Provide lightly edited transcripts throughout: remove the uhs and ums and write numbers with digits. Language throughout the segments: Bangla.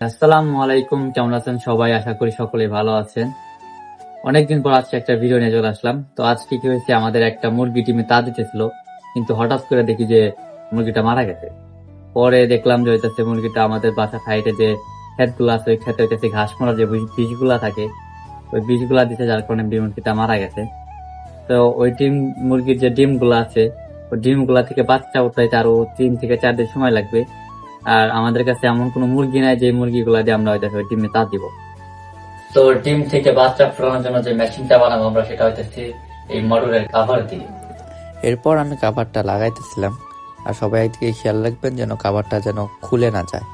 আসসালামু আলাইকুম, কেমন আছেন সবাই? আশা করি সকলে ভালো আছেন। অনেকদিন পর আজকে একটা ভিডিও নিয়ে চলে আসলাম। তো আজকে কি হয়েছে, আমাদের একটা মুরগি ডিমে তা দিতেছিল, কিন্তু হঠাৎ করে দেখি যে মুরগিটা মারা গেছে। পরে দেখলাম যে হইতেছে মুরগিটা আমাদের বাসা সাইডে যে ক্ষেত গুলো আছে, ওই ক্ষেতে হইতেছে ঘাস মারা যে বীজগুলা থাকে, ওই বীজগুলা দিতে, যার কারণে মুরগিটা মারা গেছে। তো ওই মুরগির যে ডিম গুলা আছে, ওই ডিম গুলা থেকে বাচ্চা উঠাইতে আরো 3 থেকে 4 দিন সময় লাগবে। আর আমাদের কাছে এমন কোনো মুরগি নাই যে মুরগিগুলা দিয়ে আমরা হয়তো ডিমে তা দিব। তো ডিম থেকে বাচ্চা ফোটানোর জন্য যে মেশিনটা বানাবো আমরা, সেটা হইতেছে এই মডুলের কাভার দিয়ে। এরপর আমি কাভারটা লাগাইতেছিলাম, আর সবাই একদিকে খেয়াল রাখবেন যেন কাভারটা যেন খুলে না যায়।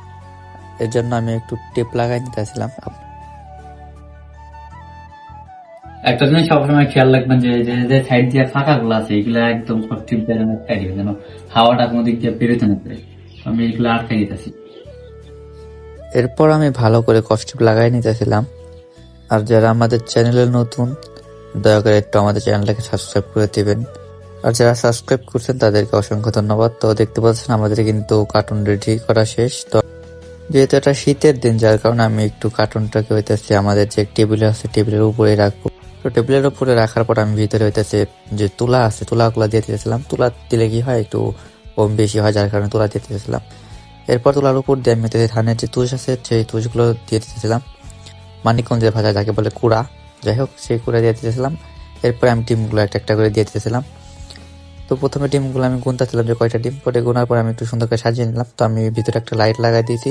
এর জন্য আমি একটু টেপ লাগাই নিতেছিলাম। একটা জিনিস সবসময় খেয়াল রাখবেন যে যে সাইড দিয়ে ফাঁকা গুলো আছে, এগুলো একদম টিপ দিয়ে আটকাই দিবেন, যেন হাওয়াটা কোনো দিক দিয়ে বেরোতে না পারে। আমি এগুলো আটকাই দিতেছি। এরপর আমি ভালো করে কস্টিপ লাগাই নিতেছিলাম। আর যারা আমাদের চ্যানেলে নতুন, দয়া করে একটু আমাদের চ্যানেলটাকে সাবস্ক্রাইব করে দিবেন। আর যারা সাবস্ক্রাইব করছেন তাদেরকে অসংখ্য ধন্যবাদ। তো দেখতে পাচ্ছেন আমাদের কিন্তু কার্টুন রেডি করা শেষ। তো যেহেতু এটা শীতের দিন, যার কারণে আমি একটু কার্টুনটাকে হইতেছে আমাদের যে টেবিল আছে টেবিলের উপরে রাখবো। তো টেবিলের উপরে রাখার পর আমি ভিতরে হইতেছে যে তুলা আছে তুলাগুলো দিয়ে দিতেছিলাম। তুলা দিলে কি হয়, একটু কম বেশি হয়, যার কারণে তুলা দিয়ে দিতেছিলাম। এরপর তুলার উপর দিয়ে আমি হইতেছে ধানের যে তুষ আছে সেই তুষগুলো দিয়ে দিতেছিলাম। মানিকগঞ্জের ভাষায় যাকে বলে কুড়া, যাই হোক সেই কুড়া দিয়ে দিতেছিলাম। এরপরে আমি ডিমগুলো একটা একটা করে দিয়ে দিতেছিলাম। তো প্রথমে ডিমগুলো আমি গুনতেছিলাম যে কয়টা ডিম, পরে গোনার পর আমি একটু সুন্দর করে সাজিয়ে নিলাম। তো আমি ভিতরে একটা লাইট লাগাই দিয়েছি।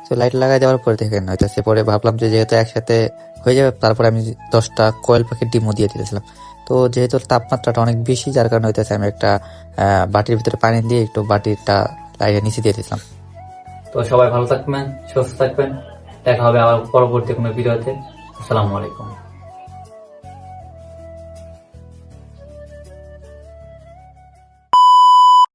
তো লাইট লাগাই দেওয়ার পরে দেখেন হইতেছে, পরে ভাবলাম যে যেহেতু একসাথে হয়ে যাবে, তারপরে আমি 10টা কোয়েল পাখির ডিমও দিয়ে দিতেছিলাম। তো যেহেতু তাপমাত্রাটা অনেক বেশি, যার কারণে হইতেছে আমি একটা বাটির ভিতরে পানি দিয়ে একটু বাটিটা লাইটের নিচে দিয়ে দিয়েছিলাম। তো সবাই ভালো থাকবেন, সুস্থ থাকবেন। দেখা হবে আবার পরবর্তী কোনো ভিডিওতে। আসসালামু আলাইকুম।